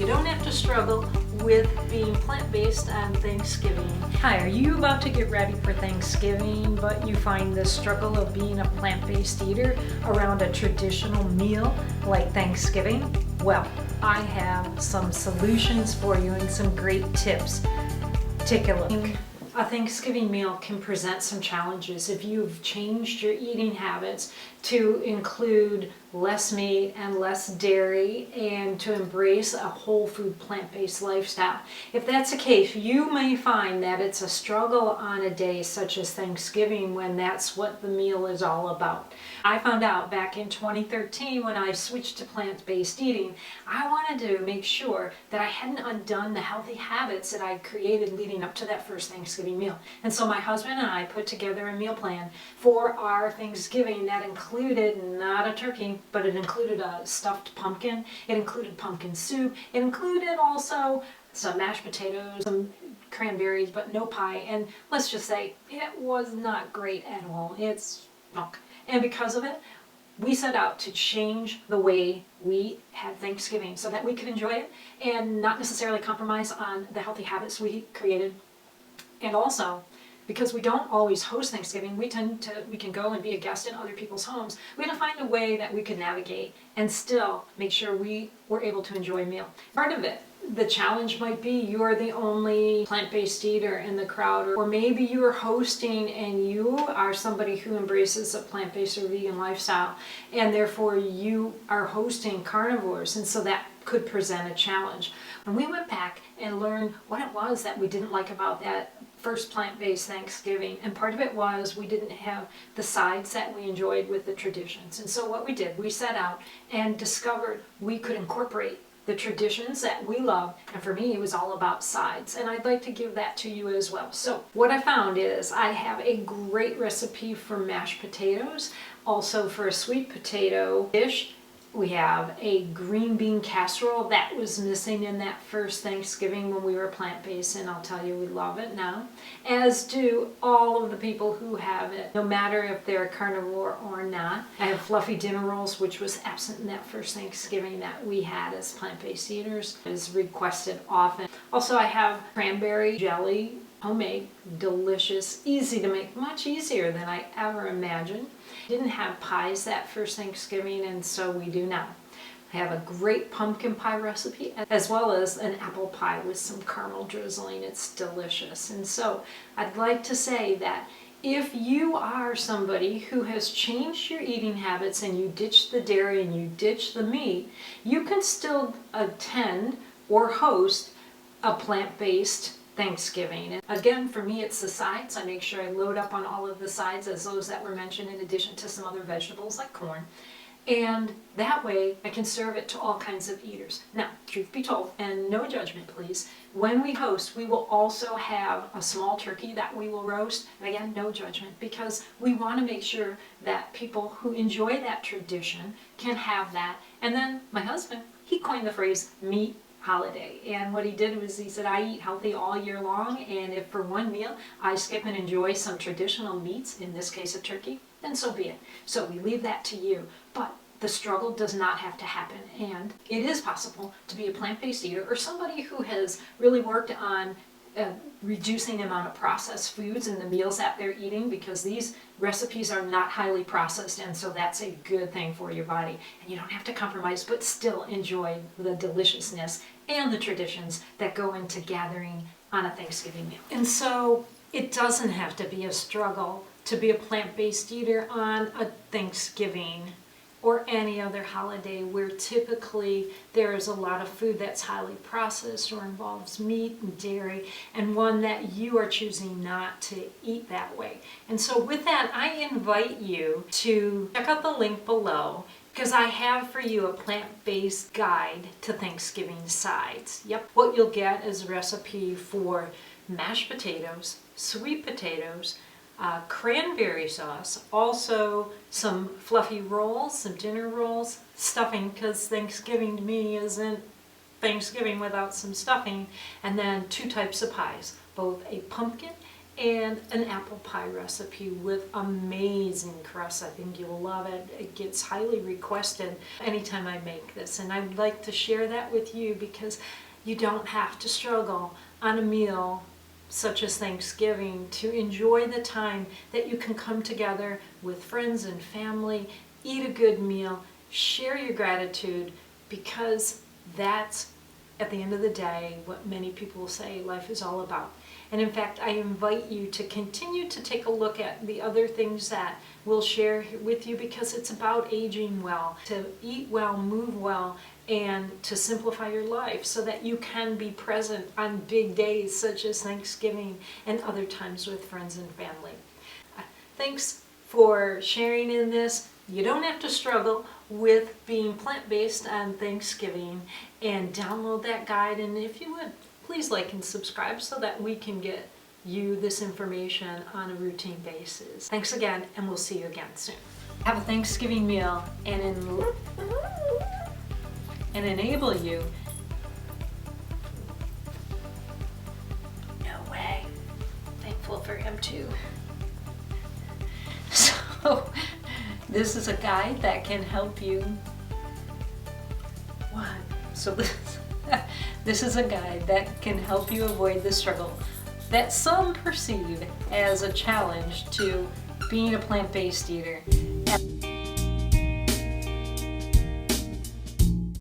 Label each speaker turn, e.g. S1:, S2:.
S1: You don't have to struggle with being plant-based on Thanksgiving. Hi, are you about to get ready for Thanksgiving, but you find the struggle of being a plant-based eater around a traditional meal like Thanksgiving? Well, I have some solutions for you and some great tips. Take a look. A Thanksgiving meal can present some challenges if you've changed your eating habits to include less meat and less dairy and to embrace a whole food plant-based lifestyle. If that's the case, you may find that it's a struggle on a day such as Thanksgiving when that's what the meal is all about. I found out back in 2013 when I switched to plant-based eating, I wanted to make sure that I hadn't undone the healthy habits that I'd created leading up to that first Thanksgiving meal. And so my husband and I put together a meal plan for our Thanksgiving that included not a turkey, but it included a stuffed pumpkin, it included pumpkin soup, it included also some mashed potatoes, some cranberries, but no pie. And let's just say it was not great at all. It's junk. And because of it, we set out to change the way we had Thanksgiving so that we could enjoy it and not necessarily compromise on the healthy habits we created. And also, because we don't always host Thanksgiving, we can go and be a guest in other people's homes. We had to find a way that we could navigate and still make sure we were able to enjoy a meal. Part of it, the challenge might be you're the only plant-based eater in the crowd, or maybe you're hosting and you are somebody who embraces a plant-based or vegan lifestyle, and therefore you are hosting carnivores, and so that could present a challenge. When we went back and learned what it was that we didn't like about that first plant-based Thanksgiving, and part of it was we didn't have the sides that we enjoyed with the traditions. And so what we did, we set out and discovered we could incorporate the traditions that we love, and for me it was all about sides, and I'd like to give that to you as well. So what I found is I have a great recipe for mashed potatoes, also for a sweet potato dish. We have a green bean casserole that was missing in that first Thanksgiving when we were plant-based, and I'll tell you we love it now, as do all of the people who have it, no matter if they're a carnivore or not. I have fluffy dinner rolls, which was absent in that first Thanksgiving that we had as plant-based eaters. It is requested often. Also, I have cranberry jelly, homemade, delicious, easy to make, much easier than I ever imagined. Didn't have pies that first Thanksgiving, and so we do now. I have a great pumpkin pie recipe as well as an apple pie with some caramel drizzling. It's delicious. And so I'd like to say that if you are somebody who has changed your eating habits and you ditch the dairy and you ditch the meat, you can still attend or host a plant-based Thanksgiving. And again, for me, it's the sides. I make sure I load up on all of the sides as those that were mentioned in addition to some other vegetables like corn. And that way I can serve it to all kinds of eaters. Now, truth be told, and no judgment please, when we host, we will also have a small turkey that we will roast. And again, no judgment, because we want to make sure that people who enjoy that tradition can have that. And then my husband, he coined the phrase meat holiday, and what he did was he said, I eat healthy all year long, and if for one meal I skip and enjoy some traditional meats, in this case a turkey, then so be it. So we leave that to you, but the struggle does not have to happen, and it is possible to be a plant-based eater or somebody who has really worked on reducing the amount of processed foods in the meals that they're eating, because these recipes are not highly processed, and so that's a good thing for your body. And you don't have to compromise, but still enjoy the deliciousness and the traditions that go into gathering on a Thanksgiving meal. And so it doesn't have to be a struggle to be a plant-based eater on a Thanksgiving or any other holiday where typically there is a lot of food that's highly processed or involves meat and dairy, and one that you are choosing not to eat that way. And so with that, I invite you to check out the link below, because I have for you a plant-based guide to Thanksgiving sides. Yep, what you'll get is a recipe for mashed potatoes, sweet potatoes, cranberry sauce, also some fluffy rolls, some dinner rolls, stuffing, because Thanksgiving to me isn't Thanksgiving without some stuffing, and then 2 types of pies, both a pumpkin and an apple pie recipe with amazing crust. I think you'll love it. It gets highly requested anytime I make this, and I'd like to share that with you because you don't have to struggle on a meal such as Thanksgiving to enjoy the time that you can come together with friends and family, eat a good meal, share your gratitude, because that's, at the end of the day, what many people say life is all about. And in fact, I invite you to continue to take a look at the other things that we'll share with you, because it's about aging well, to eat well, move well, and to simplify your life so that you can be present on big days such as Thanksgiving and other times with friends and family. Thanks for sharing in this. You don't have to struggle with being plant-based on Thanksgiving, and download that guide, and if you would, please like and subscribe so that we can get you this information on a routine basis. Thanks again, and we'll see you again soon. Have a Thanksgiving meal and enable you. No way. Thankful for him too. So, this is a guide that can help you. What? So this is a guide that can help you avoid the struggle that some perceive as a challenge to being a plant-based eater.